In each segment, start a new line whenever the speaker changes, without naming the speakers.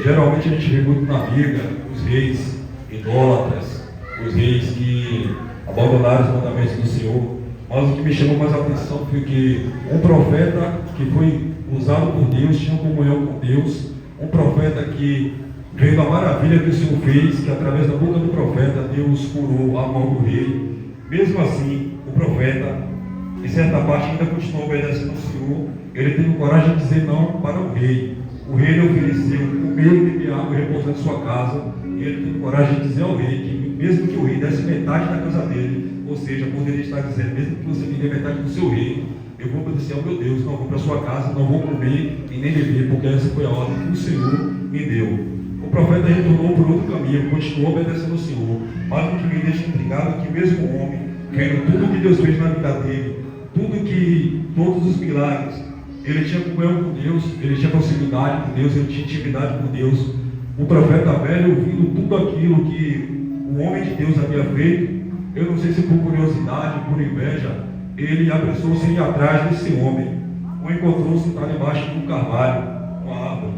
Geralmente a gente vê muito na Bíblia os reis idólatras, os reis que abandonaram os mandamentos do Senhor. Mas o que me chamou mais a atenção foi que um profeta que foi usado por Deus, tinha comunhão com Deus, um profeta que veio da maravilha que o Senhor fez, que através da boca do profeta Deus curou a mão do rei. Mesmo assim, o profeta, em certa parte, ainda continuou obedecendo ao Senhor. Ele teve coragem de dizer não para o rei. O rei lhe ofereceu comer e beber água e repousar em sua casa. E ele teve coragem de dizer ao rei que, mesmo que o rei desse metade da casa dele, ou seja, poderia estar dizendo, mesmo que você me dê metade do seu rei, eu vou obedecer ao meu Deus, não vou para a sua casa, não vou comer e nem beber, porque essa foi a ordem que o Senhor me deu. O profeta retornou por outro caminho, continuou obedecendo ao Senhor. Mas o que me deixa intrigado é que mesmo o homem, vendo tudo que Deus fez na vida dele, todos os milagres, ele tinha comunhão com Deus, ele tinha proximidade com Deus, ele tinha intimidade com Deus. O profeta velho, ouvindo tudo aquilo que o homem de Deus havia feito, eu não sei se por curiosidade, por inveja, ele apressou-se ir atrás desse homem. O encontrou sentado embaixo de um carvalho, uma árvore,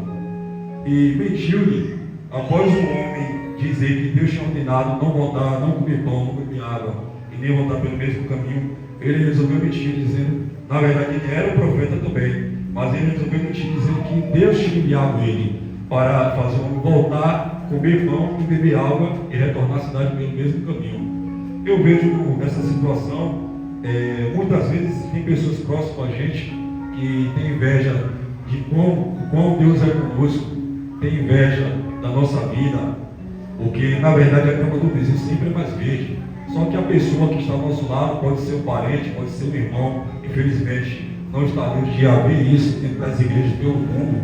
e mentiu-lhe, após o homem dizer que Deus tinha ordenado não voltar, não comer pão, não beber água, e nem voltar pelo mesmo caminho. Ele resolveu mentir, dizendo, na verdade ele era um profeta também, mas ele resolveu mentir, dizendo que Deus tinha enviado ele para fazer o homem voltar, comer pão e beber água e retornar à cidade pelo mesmo caminho. Eu vejo nessa situação, muitas vezes tem pessoas próximas a gente que tem inveja de quão Deus é conosco, tem inveja da nossa vida, porque na verdade a grama do vizinho sempre é mais verde. Só que a pessoa que está ao nosso lado pode ser um parente, pode ser um irmão. Infelizmente, não estaremos de haver isso dentro das igrejas pelo mundo,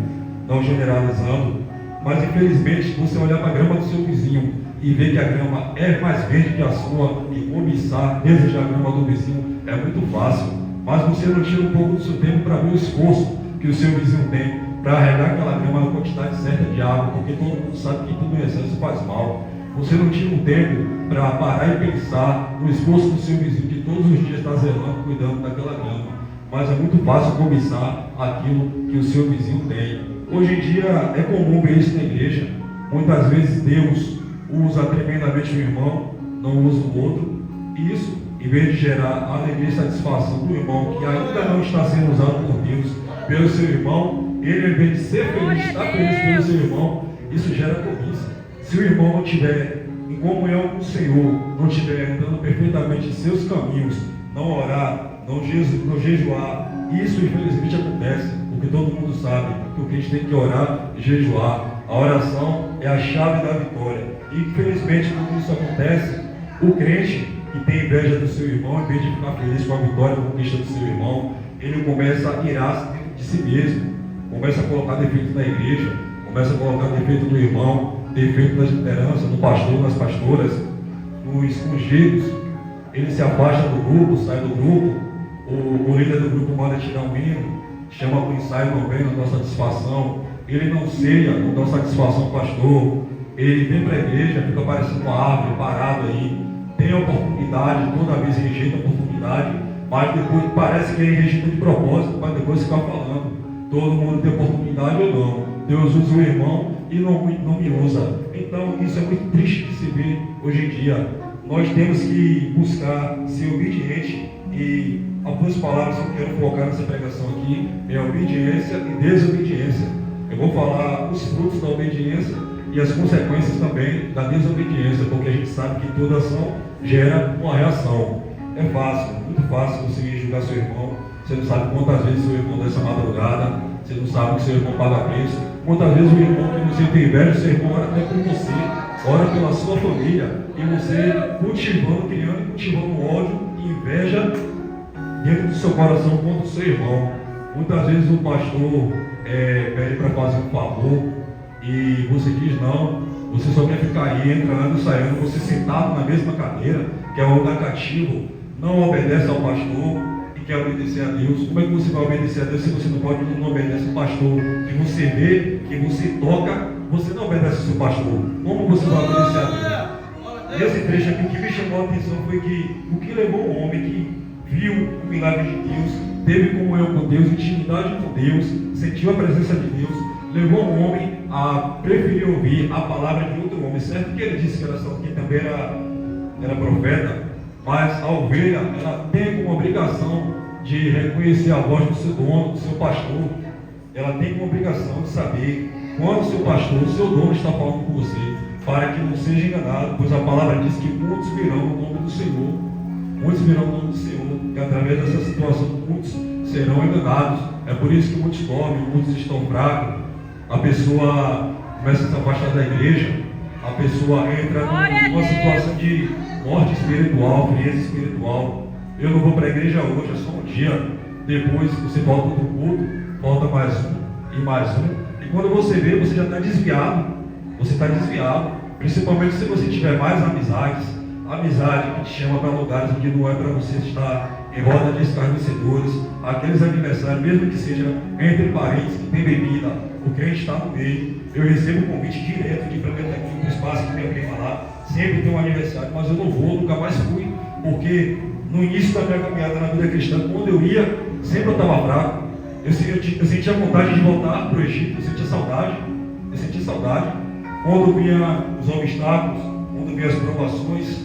não generalizando. Mas infelizmente, se você olhar para a grama do seu vizinho e ver que a grama é mais verde que a sua e cobiçar, desejar a grama do vizinho, é muito fácil. Mas você não tira um pouco do seu tempo para ver o esforço que o seu vizinho tem para regar aquela grama na quantidade certa de água, porque todo mundo sabe que tudo em excesso faz mal. Você não tira um tempo para parar e pensar no esforço do seu vizinho, que todos os dias está zelando, cuidando daquela grama. Mas é muito fácil cobiçar aquilo que o seu vizinho tem. Hoje em dia é comum ver isso na igreja. Muitas vezes Deus usa tremendamente o irmão, não usa o outro. E isso, em vez de gerar alegria e satisfação do irmão, que ainda não está sendo usado por Deus, pelo seu irmão, ele, em vez de ser feliz, estar feliz pelo seu irmão, isso gera cobiça. Se o irmão não estiver em comunhão com o Senhor, não estiver andando perfeitamente em seus caminhos, não orar, não jejuar, isso infelizmente acontece, porque todo mundo sabe que o crente tem que orar e jejuar. A oração é a chave da vitória. E infelizmente, quando isso acontece, o crente que tem inveja do seu irmão, em vez de ficar feliz com a vitória, com a conquista do seu irmão, ele começa a irar-se dentro de si mesmo, começa a colocar defeito na igreja, começa a colocar defeito no irmão, defeito nas lideranças, no pastor, nas pastoras, nos ungidos. Ele se afasta do grupo, sai do grupo, o líder do grupo manda tirar um hino, chama para o ensaio também, não dá satisfação, ele não ceia, não dá satisfação ao pastor, ele vem para a igreja, fica parecendo uma árvore parado aí, tem a oportunidade, toda vez rejeita a oportunidade, mas depois parece que ele rejeita de propósito, para depois ficar falando. Todo mundo tem oportunidade ou não. Deus usa o irmão e não me usa. Então isso é muito triste de se ver hoje em dia. Nós temos que buscar ser obediente, e algumas palavras que eu quero colocar nessa pregação aqui é obediência e desobediência. Eu vou falar os frutos da obediência e as consequências também da desobediência, porque a gente sabe que toda ação gera uma reação. É fácil, muito fácil você julgar seu irmão. Você não sabe quantas vezes seu irmão dessa madrugada, você não sabe que seu irmão paga preço. Quantas vezes o irmão que você tem inveja, seu irmão ora até por você, ora pela sua família, e você criando e cultivando ódio e inveja dentro do seu coração contra o seu irmão. Muitas vezes o pastor pede para fazer um favor e você diz não, você só quer ficar aí entrando e saindo, você sentado na mesma cadeira, que é um lugar cativo, não obedece ao pastor e quer obedecer a Deus. Como é que você vai obedecer a Deus se você não obedece ao pastor? Que você vê, que você toca, você não obedece ao seu pastor. Como você vai obedecer a Deus? Nesse trecho aqui, o que me chamou a atenção foi que o que levou o homem que viu o milagre de Deus, teve comunhão com Deus, intimidade com Deus, sentiu a presença de Deus, levou o homem a preferir ouvir a palavra de outro homem, certo que ele disse que também era profeta, mas a ovelha, ela tem como obrigação de reconhecer a voz do seu dono, do seu pastor. Ela tem como obrigação de saber quando o seu pastor, o seu dono está falando com você, para que não seja enganado, pois a palavra diz que muitos virão no nome do Senhor. Muitos virão no nome do Senhor, e através dessa situação muitos serão enganados. É por isso que muitos dormem, muitos estão fracos. A pessoa começa a se afastar da igreja, a pessoa entra numa situação de morte espiritual, frieza espiritual. Eu não vou para a igreja hoje, é só um dia. Depois você volta para o culto, volta mais um e mais um. E quando você vê, você já está desviado. Você está desviado. Principalmente se você tiver mais amizades. Amizade que te chama para lugares onde não é para você estar em roda de escarnecedores. Aqueles aniversários, mesmo que seja entre parentes, que tem bebida, o crente está no meio. Eu recebo um convite direto de frequentar aqui no espaço que minha prima lá. Sempre tem um aniversário, mas eu não vou, nunca mais fui. Porque no início da minha caminhada na vida cristã, quando eu ia, sempre eu estava fraco. Eu sentia vontade de voltar para o Egito, eu sentia saudade. Quando vinha os obstáculos, quando vinha as provações,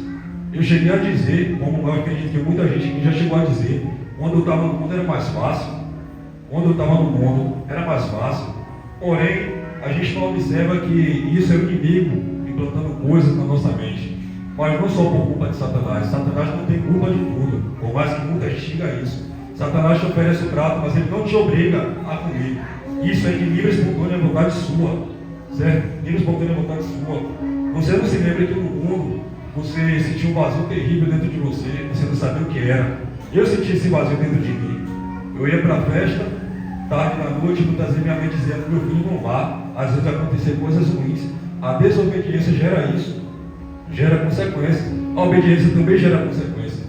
eu cheguei a dizer, como eu acredito que muita gente aqui já chegou a dizer, quando eu estava no mundo era mais fácil. Porém, a gente não observa que isso é o inimigo implantando coisas na nossa mente. Mas não só por culpa de Satanás. Satanás não tem culpa de tudo, por mais que muita gente diga isso. Satanás te oferece o prato, mas ele não te obriga a comer. Isso é de livre espontânea vontade sua, certo? Livre espontânea vontade sua. Você não se lembra que no mundo você sentiu um vazio terrível dentro de você, você não sabia o que era. Eu senti esse vazio dentro de mim. Eu ia para a festa, tarde da noite, muitas vezes minha mãe dizendo: meu filho, não vá. Às vezes acontecer coisas ruins. A desobediência gera isso, gera consequências. A obediência também gera consequências.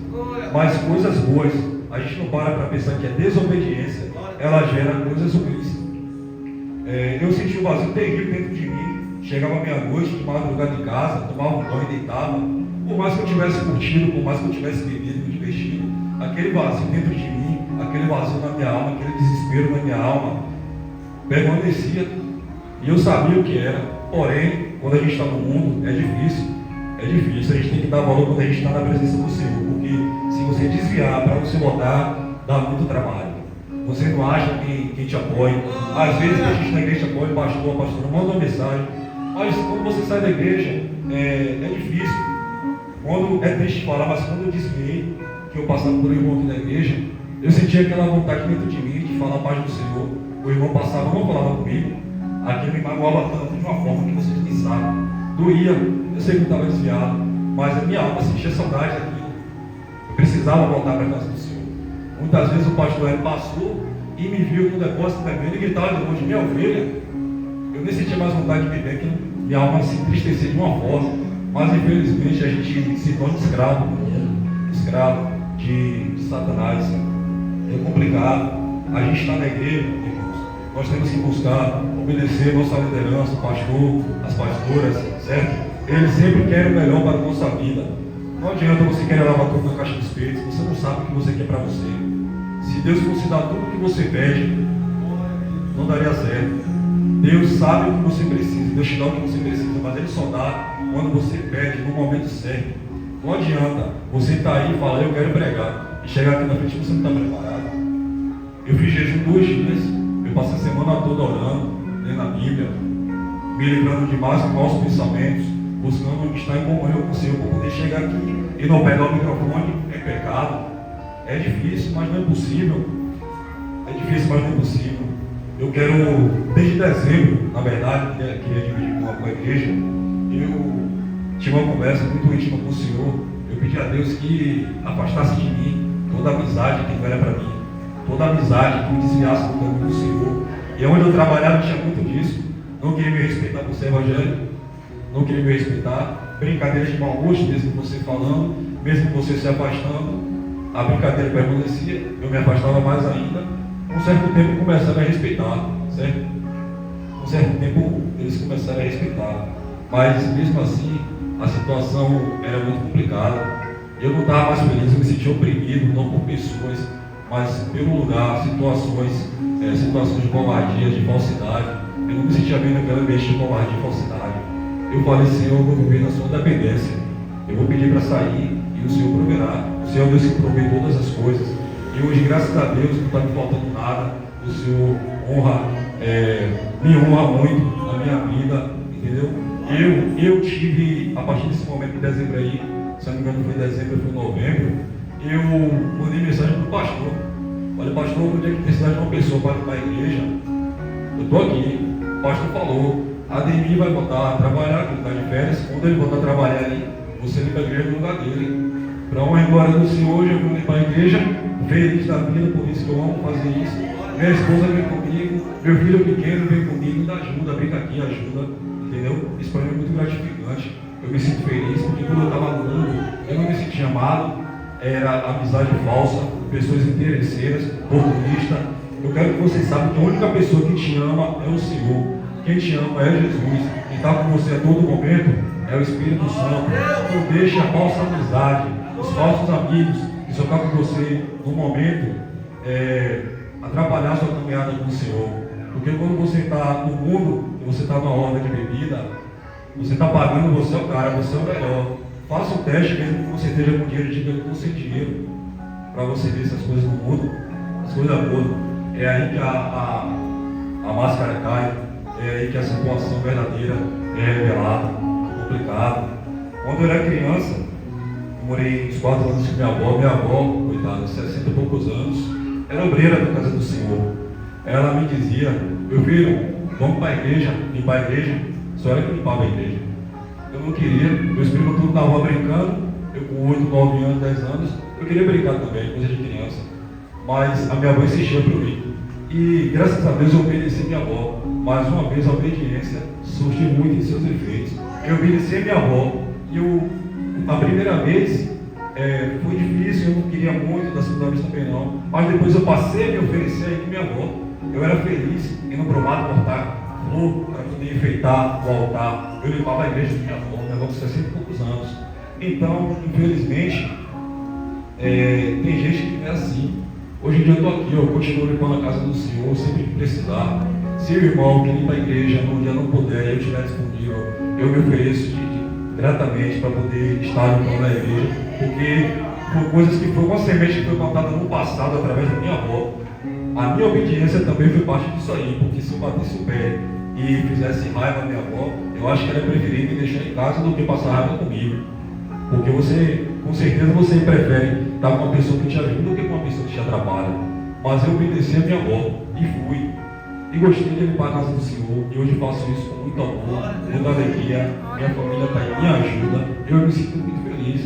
Mas coisas boas, a gente não para pensar que a desobediência, ela gera coisas ruins. Eu senti um vazio terrível dentro de mim. Chegava meia-noite, tomava lugar de casa, tomava um banho e deitava. Por mais que eu tivesse curtido, por mais que eu tivesse bebido, me divertido, aquele vazio dentro de mim, aquele vazio na minha alma, aquele desespero na minha alma, permanecia. E eu sabia o que era. Porém, quando a gente está no mundo, é difícil. A gente tem que dar valor quando a gente está na presença do Senhor. Porque se você desviar para você voltar, dá muito trabalho. Você não acha quem te apoia. Às vezes a gente na igreja apoia o pastor, a pastora manda uma mensagem. Mas quando você sai da igreja, é difícil. Quando é triste falar, mas quando eu desviei, que eu passava por um irmão aqui da igreja, eu sentia aquela vontade dentro de mim de falar a paz do Senhor. O irmão passava, não falava comigo. Aquilo me magoava tanto de uma forma que vocês nem sabem. Doía, eu sei que eu estava desviado, mas a minha alma sentia saudade daquilo. Eu precisava voltar para a casa do Senhor. Muitas vezes o pastor Hélio passou e me viu no depósito bebendo e gritava de longe: minha ovelha. Eu nem sentia mais vontade de beber, que minha alma se entristecia de uma forma. Mas infelizmente a gente se torna escravo do mundo, escravo de Satanás. É complicado. A gente está na igreja, irmãos. Nós temos que buscar obedecer nossa liderança, o pastor, as pastoras, certo? Eles sempre querem o melhor para a nossa vida. Não adianta você querer lavar tudo na caixa dos peitos, você não sabe o que você quer para você. Se Deus fosse dar tudo o que você pede, não daria certo. Deus sabe o que você precisa, Deus te dá o que você precisa, mas Ele só dá quando você pede, no momento certo. Não adianta você estar aí e falar: eu quero pregar, e chegar aqui na frente e você não está preparado. Eu fiz jejum 2 dias, eu passei a semana toda orando, lendo a Bíblia, me livrando de maus pensamentos, buscando estar em comunhão com o Senhor para poder chegar aqui e não pegar o microfone. É pecado, é difícil, mas não é impossível. É difícil, mas não é impossível. Eu quero, desde dezembro, na verdade, queria dividir com a igreja. Eu tive uma conversa muito íntima com o Senhor. Eu pedi a Deus que afastasse de mim toda amizade que não era para mim, toda amizade que me desviasse do caminho do Senhor. E onde eu trabalhava tinha muito disso. Não queria me respeitar por ser evangélico, não queria me respeitar. Brincadeiras de mau gosto, mesmo você falando, mesmo você se afastando, a brincadeira permanecia, eu me afastava mais ainda. Com um certo tempo começaram a respeitar, certo? Com um certo tempo eles começaram a respeitar. Mas mesmo assim, a situação era muito complicada. Eu não estava mais feliz, eu me sentia oprimido, não por pessoas, mas pelo lugar, situações de covardia, de falsidade. Eu não me sentia bem naquela ambiente de covardia e falsidade. Eu falei, Senhor, eu vou viver na sua dependência. Eu vou pedir para sair e o Senhor proverá. O Senhor é Deus que provê todas as coisas. E hoje, graças a Deus, não está me faltando nada. O Senhor me honra muito na minha vida, entendeu? Eu tive, a partir desse momento de dezembro aí, se não me engano foi dezembro, foi novembro, eu mandei mensagem para o pastor. Olha, pastor, no dia que precisar de uma pessoa para ir para a igreja, eu estou aqui. O pastor falou, Ademir vai voltar a trabalhar, que ele está de férias. Quando ele voltar a trabalhar aí, você vem para a igreja no lugar dele. Para honra e glória do Senhor, hoje eu vou ir para a igreja, feliz da vida, por isso que eu amo fazer isso. Minha esposa vem comigo, meu filho pequeno vem comigo, me dá ajuda, brinca aqui, ajuda, entendeu? Isso para mim é muito gratificante. Eu me sinto feliz, porque quando eu estava no mundo, eu não me sentia amado, era amizade falsa, pessoas interesseiras, oportunistas. Eu quero que vocês saibam que a única pessoa que te ama é o Senhor. Quem te ama é Jesus. Quem está com você a todo momento é o Espírito Santo. Não deixe a falsa amizade, os falsos amigos que só estão com você no momento atrapalhar a sua caminhada com o Senhor. Porque quando você está no mundo e você está numa roda de bebida, você está pagando, você é o cara, você é o melhor. Faça um teste, mesmo que você esteja com dinheiro, diga que eu estou sem dinheiro, para você ver se as coisas não mudam, as coisas mudam. É aí que a máscara cai, é aí que a situação verdadeira é revelada, é complicado. Quando eu era criança, eu morei uns 4 anos com minha avó, coitada, 60 e poucos anos, era obreira da casa do Senhor. Ela me dizia, meu filho, vamos para a igreja, limpar a igreja, só era que limpava a igreja. Eu não queria, meus primos tudo na rua brincando, eu com 8, 9 anos, 10 anos, eu queria brincar também, coisa de criança. Mas a minha avó insistia para eu ir. E graças a Deus eu obedeci minha avó. Mais uma vez a obediência surgiu muito em seus efeitos. Eu obedeci minha avó. E a primeira vez foi difícil, eu não queria muito, da segunda vez também não. Mas depois eu passei a me oferecer aí com minha avó. Eu era feliz indo para o mato cortar flor para poder enfeitar o altar. Eu limpava a igreja de minha avó, minha avó com 60 e poucos anos. Então, infelizmente, tem gente que não é assim. Hoje em dia eu estou aqui, eu continuo limpando a casa do Senhor, sempre que precisar. Se o irmão que limpa a igreja, no dia não puder, eu estiver disponível, eu me ofereço gratamente para poder estar limpando a igreja, porque por coisas que foi uma semente que foi plantada no passado através da minha avó. A minha obediência também foi parte disso aí, porque se eu batesse o pé e fizesse raiva à minha avó, eu acho que era preferível me deixar em casa do que passar raiva comigo. Porque você, com certeza, você prefere estar com uma pessoa que te ajuda do que com uma pessoa que te atrapalha. Mas eu obedeci a minha avó e fui. E gostei de limpar a casa do Senhor. E hoje faço isso com muito amor, muita alegria. Minha família está em minha ajuda. Eu me sinto muito feliz.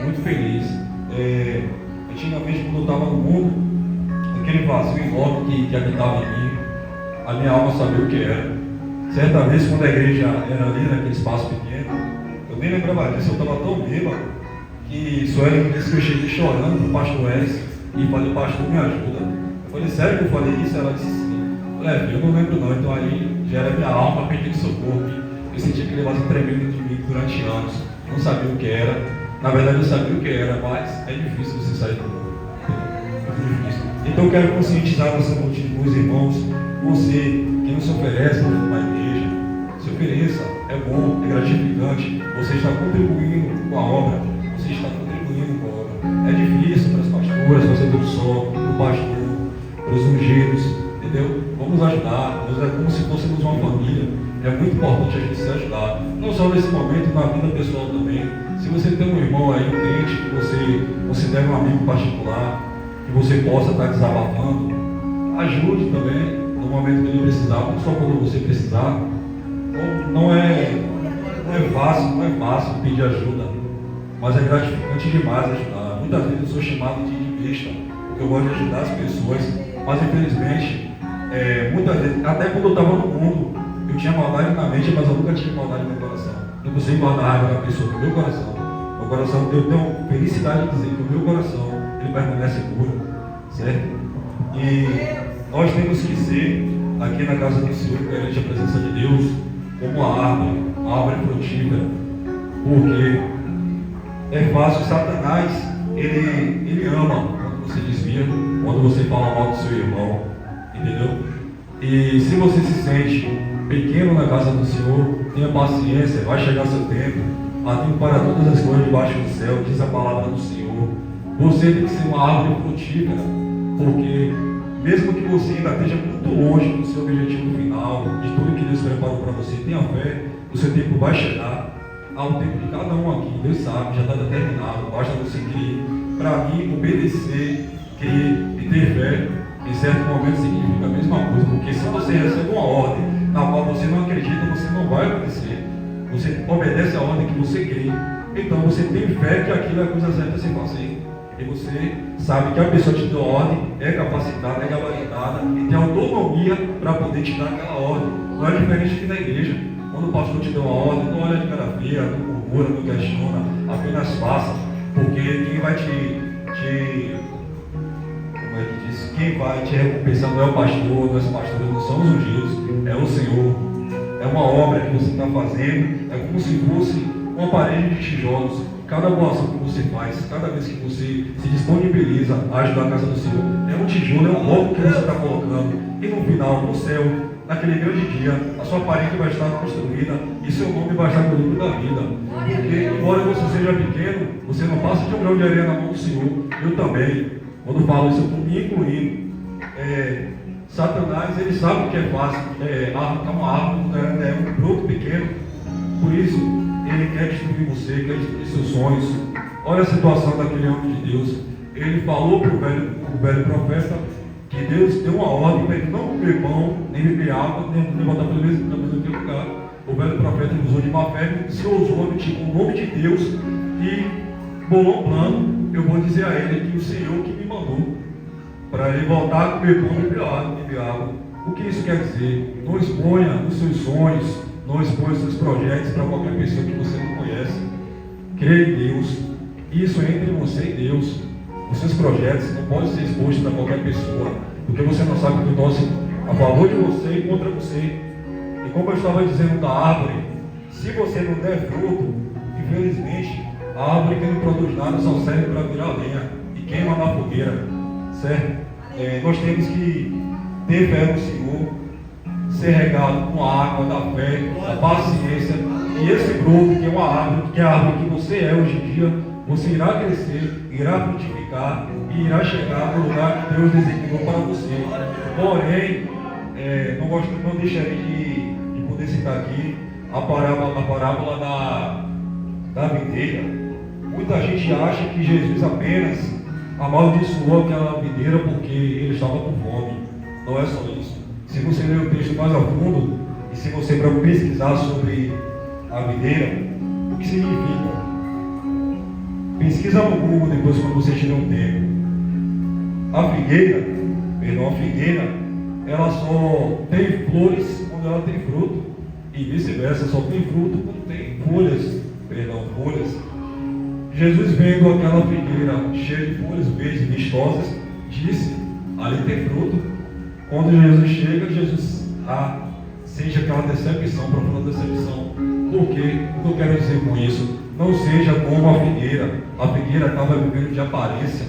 Muito feliz. Antigamente, quando eu estava no mundo, aquele vazio enorme que habitava em mim, a minha alma sabia o que era. Certa vez, quando a igreja era ali, naquele espaço pequeno, eu nem lembrava disso, eu estava tão bêbado que Sueli me disse que eu cheguei chorando para o pastor Elis e falei, pastor, me ajuda. Eu falei, sério que eu falei isso? Ela disse sim. Eu falei, eu não lembro não, então aí já era minha alma pedindo socorro. Eu sentia que levasse tremendo de mim durante anos, não sabia o que era. Na verdade eu sabia o que era, mas é difícil você sair do mundo. É muito difícil. Então eu quero conscientizar você, meus irmãos, você que não se oferece para a igreja, se ofereça, é bom, é gratificante, você está contribuindo com a obra, você está contribuindo com a obra. É difícil para as pastoras, fazer do sol, para o pastor, para os ungidos, entendeu? Vamos ajudar, é como se fôssemos uma família. É muito importante a gente se ajudar, não só nesse momento, na vida pessoal também. Se você tem um irmão aí, um crente, que você considera um amigo particular, que você possa estar desabafando, ajude também no momento que ele precisar, não só quando você precisar. Não é fácil pedir ajuda, mas é gratificante demais ajudar. Muitas vezes eu sou chamado de besta, porque eu gosto de ajudar as pessoas, mas infelizmente, muitas vezes, até quando eu estava no mundo, eu tinha maldade na mente, mas eu nunca tive maldade no meu coração. Eu não sei guardar raiva da pessoa no meu coração. Meu coração, eu tenho felicidade de dizer que o meu coração, ele permanece puro, certo? E nós temos que ser, aqui na casa do Senhor, perante a presença de Deus, como uma árvore frutífera, porque é fácil. Satanás, ele ama quando você desvia, quando você fala mal do seu irmão, entendeu? E se você se sente pequeno na casa do Senhor, tenha paciência, vai chegar seu tempo. Há tempo para todas as coisas debaixo do céu, diz a palavra do Senhor. Você tem que ser uma árvore frutífera, porque mesmo que você ainda esteja muito longe do seu objetivo final, de tudo que Deus preparou para você, tenha fé, o seu tempo vai chegar. Há um tempo de cada um aqui, Deus sabe, já está determinado, basta você crer. Para mim, obedecer, crer e ter fé, em certo momento significa a mesma coisa, porque se você recebe uma ordem na qual você não acredita, você não vai obedecer. Você obedece a ordem que você crê, então você tem fé que aquilo é a coisa certa a se fazer. E você sabe que a pessoa te deu a ordem, é capacitada, é gabaritada e tem autonomia para poder te dar aquela ordem. Não é diferente que na igreja. Quando o pastor te deu uma ordem, não olha de cara feia, não murmura, não questiona, apenas faça. Porque quem vai como é que diz? Quem vai te recompensar não é o pastor, não é os pastores, não são os ungidos, é o Senhor. É uma obra que você está fazendo, é como se fosse uma parede de tijolos. Cada boa ação que você faz, cada vez que você se disponibiliza a ajudar a casa do Senhor, é um tijolo, é um bloco que você está colocando. E no final, no céu, naquele grande dia, a sua parede vai estar construída e seu nome vai estar no livro da vida. Porque, embora você seja pequeno, você não passa de um grão de areia na mão do Senhor. Eu também, quando falo isso, eu estou me incluindo. Satanás, ele sabe que é fácil arrancar uma árvore, é um fruto pequeno. Por isso, ele quer destruir você, quer destruir seus sonhos. Olha a situação daquele homem de Deus. Ele falou para o velho profeta que Deus deu uma ordem para ele não comer pão, nem beber água, nem botar pelo mesmo lugar. O velho profeta usou de má fé, se ousou mentir com o nome de Deus e bolou um plano. Eu vou dizer a ele que o Senhor que me mandou para ele voltar a comer pão e beber água. O que isso quer dizer? Não exponha os seus sonhos, não exponha os seus projetos para qualquer pessoa que você não conhece. Creia em Deus. Isso é entre você e Deus. Os seus projetos não podem ser expostos para qualquer pessoa, porque você não sabe o que torce a favor de você e contra você. E como eu estava dizendo da árvore, se você não der fruto, infelizmente, a árvore que não produz nada só serve para virar lenha e queima na fogueira, certo? Nós temos que ter fé no Senhor, ser regado com a água da fé, da paciência, e esse fruto que é uma árvore, que é a árvore que você é hoje em dia, você irá crescer, irá frutificar e irá chegar no lugar que Deus designou para você. Porém, não deixarei de poder citar aqui a parábola da videira. Muita gente acha que Jesus apenas amaldiçoou aquela videira porque ele estava com fome. Não é só isso. Se você ler o texto mais a fundo, e se você pesquisar sobre a videira, o que significa? Pesquisa no Google depois quando você tiver um tempo. A figueira, ela só tem flores quando ela tem fruto, e vice-versa, só tem fruto quando tem folhas. Jesus, vendo aquela figueira cheia de folhas verdes vistosas, disse: ali tem fruto. Quando Jesus chega, Jesus sente aquela decepção, profunda decepção. Por quê? O que eu quero dizer com isso? Não seja como a figueira. A figueira estava vivendo de aparência.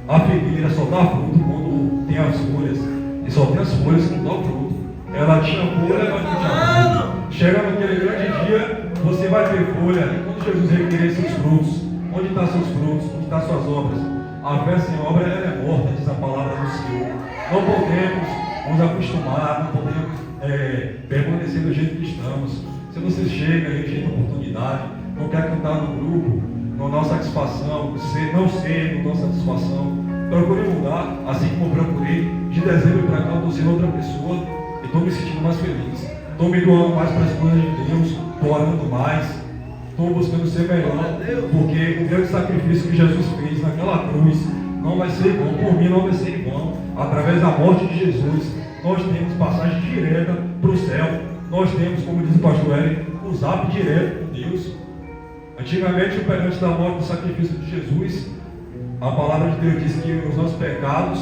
A figueira só dá fruto quando tem as folhas. E só tem as folhas que dão fruto. Ela tinha folha, mas não tinha fruto. Chega naquele grande dia, você vai ter folha. E quando Jesus requerer seus frutos, onde estão seus frutos? Onde estão suas obras? A fé sem obra ela é morta, diz a palavra do Senhor. Não podemos nos acostumar, não podemos permanecer do jeito que estamos. Se você chega e rejeita a oportunidade, não quer cantar no grupo, não dá satisfação, não ser, não dá satisfação, procure mudar, assim como eu procurei. De dezembro para cá eu estou sendo outra pessoa e estou me sentindo mais feliz. Estou me doando mais para as coisas de Deus, estou orando mais, estou buscando ser melhor, porque o grande sacrifício que Jesus fez naquela cruz não vai ser bom, por mim não vai ser bom. Através da morte de Jesus, nós temos passagem direta para o céu. Nós temos, como diz o pastor Eric, o zap direto com Deus. Antigamente, perante da morte do sacrifício de Jesus, a palavra de Deus diz que os nossos pecados,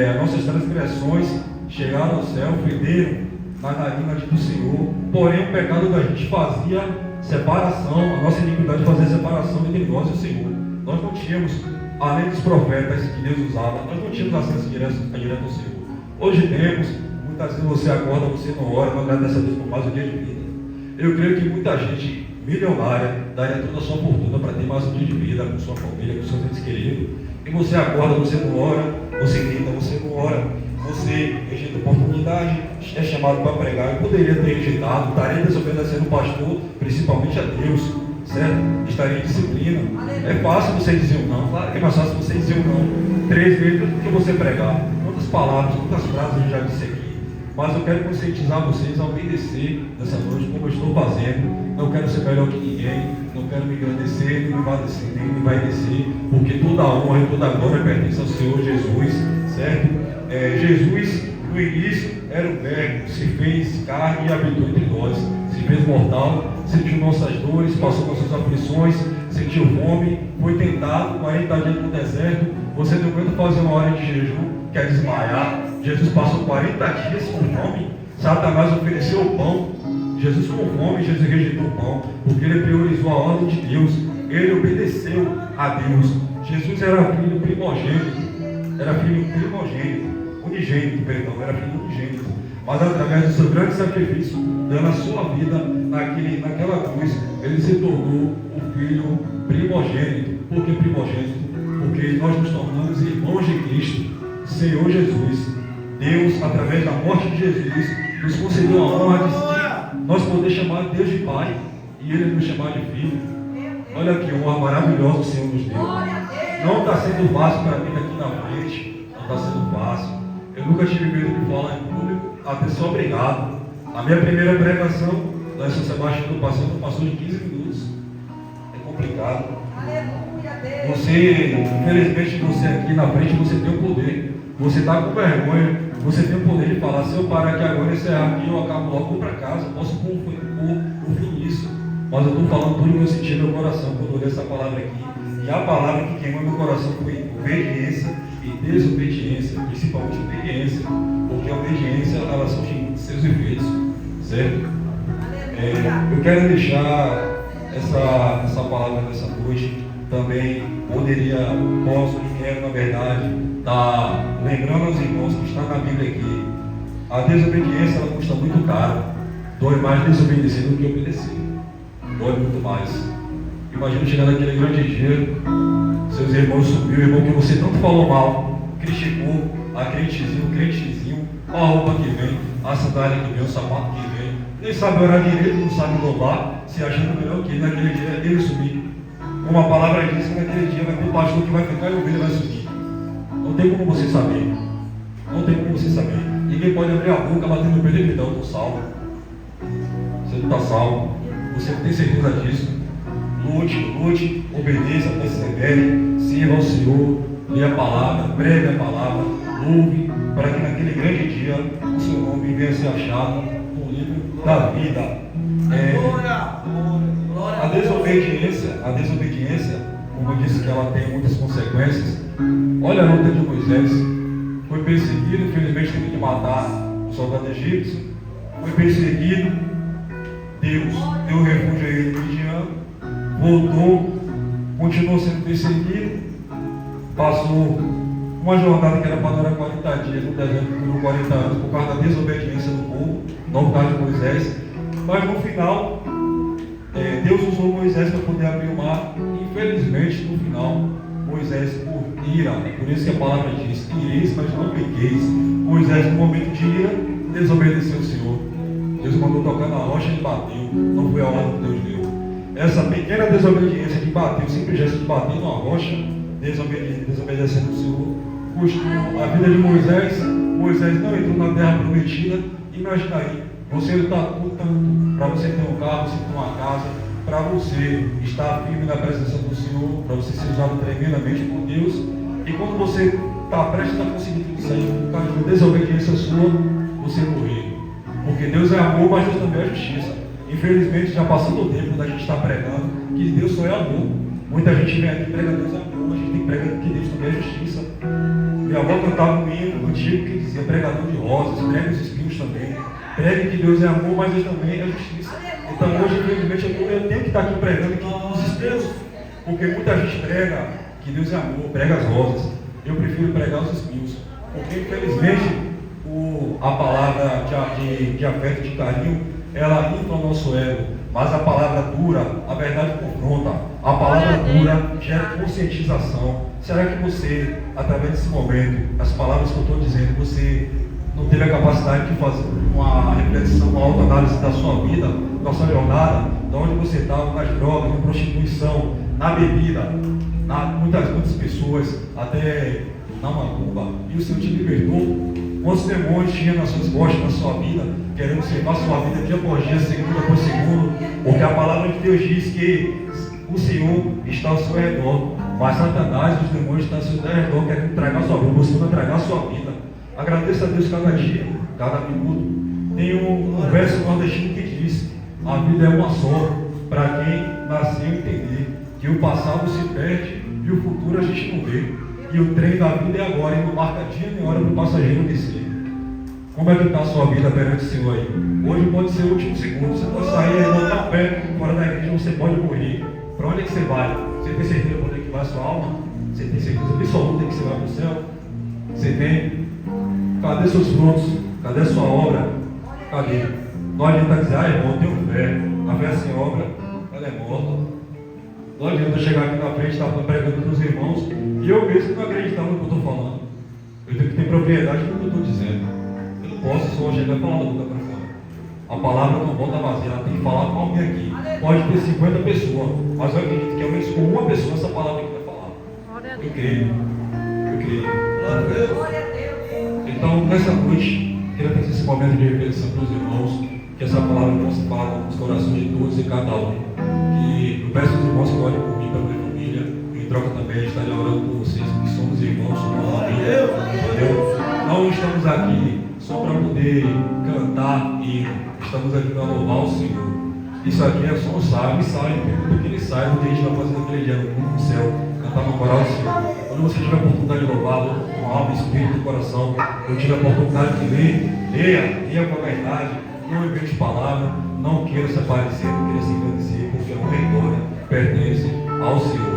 as nossas transgressões chegaram ao céu, federam na narina do Senhor. Porém, o pecado da gente fazia separação, a nossa iniquidade fazia separação entre nós e o Senhor. Nós não tínhamos, além dos profetas que Deus usava, nós não tínhamos acesso direto ao Senhor. Hoje temos, muitas vezes você acorda, você não ora, não agradece a Deus por mais um dia de vida. Eu creio que muita gente milionária daria toda a sua fortuna para ter mais um dia de vida com sua família, com seus entes queridos. E você acorda, você não ora, você grita, você não ora, você rejeita a oportunidade, é chamado para pregar. Eu poderia ter rejeitado, estaria desobedecendo o pastor, principalmente a Deus, certo? Estaria em disciplina. É fácil você dizer um não, claro que é mais fácil você dizer um não 3 vezes do que você pregar. Quantas palavras, quantas frases eu já disse aqui. Mas eu quero conscientizar vocês a obedecer nessa noite, como eu estou fazendo. Não quero ser melhor que ninguém, não quero me engrandecer, nem me vai descer, porque toda a honra e toda a glória pertence ao Senhor Jesus, certo? Jesus, no início, era o Verbo, se fez carne e habitou entre nós, se fez mortal, sentiu nossas dores, passou nossas aflições, sentiu fome, foi tentado, 40 dias no deserto. Você não aguenta fazer uma hora de jejum, quer desmaiar. Jesus passou 40 dias com fome, Satanás ofereceu o pão, Jesus com fome, Jesus rejeitou o pão, porque ele priorizou a ordem de Deus, ele obedeceu a Deus. Jesus era filho primogênito, unigênito, era filho unigênito, mas através do seu grande sacrifício, dando a sua vida naquela cruz, ele se tornou o filho primogênito. Por que primogênito? Porque nós nos tornamos irmãos de Cristo, Senhor Jesus. Deus, através da morte de Jesus, nos concedeu a honra de nós poder chamar Deus de Pai e Ele nos chamar de Filho. Olha que honra maravilhosa o Senhor nos deu. Não está sendo fácil para mim aqui na frente, não está sendo fácil. Eu nunca tive medo de falar em público, até ser obrigado. A minha primeira pregação, lá em São Sebastião do Passeio, passou de 15 minutos. É complicado. Você, infelizmente, você aqui na frente, você tem o poder. Você está com vergonha, você tem o poder de falar, se eu parar aqui agora e encerrar aqui, eu acabo logo, vou para casa, posso pôr o fim nisso. Mas eu estou falando tudo que eu senti no meu coração quando eu li essa palavra aqui. E a palavra que queimou meu coração foi obediência e desobediência, principalmente obediência, porque a obediência, ela surge de seus efeitos, certo? Eu quero deixar essa palavra dessa noite. Também posso e quero, na verdade, estar lembrando aos irmãos que está na Bíblia aqui. A desobediência, ela custa muito caro. Dói mais desobedecer do que obedecer. Dói muito mais. Imagina chegar naquele grande dia, seus irmãos subiu, o irmão que você tanto falou mal, criticou, a crentezinho, a roupa que vem, a sandália que vem, o sapato que vem, nem sabe orar direito, não sabe louvar, se achando melhor que ele, naquele dia ele subir. Uma palavra diz que naquele dia vai ter um pastor que vai ficar e o ovelha vai subir. Não tem como você saber. Não tem como você saber. Ninguém pode abrir a boca batendo no peito e gritar, eu estou salvo. Você não está salvo. Você não tem certeza disso. Lute, obedeça, persevere, sirva ao Senhor, lê a palavra, pregue a palavra, louve, para que naquele grande dia o seu nome venha a ser achado no livro da vida. A desobediência, como eu disse que ela tem muitas consequências. Olha a luta de Moisés. Foi perseguido, infelizmente teve que matar o soldado egípcio. Foi perseguido. Deus deu refúgio a ele Midian. Voltou, continuou sendo perseguido. Passou uma jornada que era para durar 40 dias no deserto, durou 40 anos por causa da desobediência do povo, não por causa de Moisés. Mas no final, Deus usou Moisés para poder abrir o mar. Infelizmente, no final, Moisés, por ira, por isso que a palavra diz, ireis, mas não pequeis. Moisés, no momento de ira, desobedeceu o Senhor. Deus mandou tocar na rocha e bateu. Não foi a ordem que Deus deu. Essa pequena desobediência de bater, o simples gesto de bater numa rocha, desobedecendo o Senhor, custou a vida de Moisés. Moisés não entrou na terra prometida. Imagina aí, você está lutando para você ter um carro, você ter uma casa, para você estar firme na presença do Senhor, para você ser usado tremendamente por Deus. E quando você está prestes a conseguir tudo isso aí, por causa de desobediência sua, você morrer. Porque Deus é amor, mas Deus também é justiça. Infelizmente, já passando o tempo da gente estar pregando que Deus só é amor. Muita gente vem aqui e prega Deus é amor, a gente tem que pregar que Deus também é justiça. Minha avó cantava um hino antigo que dizia: pregador de rosas, prega os espinhos também. Pregue que Deus é amor, mas Deus também é justiça. Então hoje, infelizmente, eu tenho que estar aqui pregando aqui os espinhos, porque muita gente prega que Deus é amor, prega as rosas. Eu prefiro pregar os espinhos, porque infelizmente a palavra de afeto, de carinho, ela infla o nosso ego, mas a palavra dura, a verdade confronta. A palavra dura gera conscientização. Será que você, através desse momento, as palavras que eu estou dizendo, você não teve a capacidade de fazer uma reflexão, uma autoanálise da sua vida, da sua jornada, de onde você estava, nas drogas, na prostituição, na bebida, muitas pessoas, até na macumba, e o Senhor te libertou? Quantos demônios tinha nas suas costas, na sua vida, querendo cevar a sua vida dia por dia, segundo por segundo? Porque a palavra de Deus diz que o Senhor está ao seu redor, mas Satanás e os demônios estão ao seu redor, querendo entregar a sua vida, você não entregar a sua vida. Agradeça a Deus cada dia, cada minuto. Tem um verso nordestino que diz: a vida é uma só, para quem nasceu entender que o passado se perde e o futuro a gente não vê. E o trem da vida é agora, e não marca dia nem hora para o passageiro descer. Como é que está a sua vida perante o Senhor aí? Hoje pode ser o último segundo. Você pode sair e botar o pé fora da igreja, você pode morrer. Para onde é que você vai? Você tem certeza para onde é que vai a sua alma? Você tem certeza absoluta que você vai para o céu? Você tem? Cadê seus frutos? Cadê a sua obra? Cadê? Não adianta dizer, irmão, eu tenho fé. A fé sem obra, ela é morta. Não adianta chegar aqui na frente, estar pregando para os irmãos, e eu mesmo não acreditar no que eu estou falando. Eu tenho que ter propriedade no que eu estou dizendo. Eu não posso só chegar e falar da boca para fora. A palavra não volta vazia, ela tem que falar com alguém aqui. Pode ter 50 pessoas, mas eu acredito que ao menos com uma pessoa essa palavra aqui vai falar. Eu creio. Eu creio. Então, nessa noite, queria trazer esse momento de reflexão para os irmãos, que essa palavra não se fala nos corações de todos e cada um. Que eu peço aos irmãos que orem por mim, pela minha família, em troca também de estar orando por vocês, porque somos irmãos, somos uma família, entendeu? Não estamos aqui só para poder cantar e estamos aqui para louvar o Senhor. Isso aqui é só um sábio, pergunta que ele saiba o que a gente vai fazer naquele dia no céu, cantar no coral do Senhor. Quando você tiver a oportunidade de louvá-lo, com alma, espírito e coração, quando tiver a oportunidade de ler, leia com a verdade, não invente palavra, não queira se aparecer, não queira se engrandecer, porque a honra e glória pertence ao Senhor.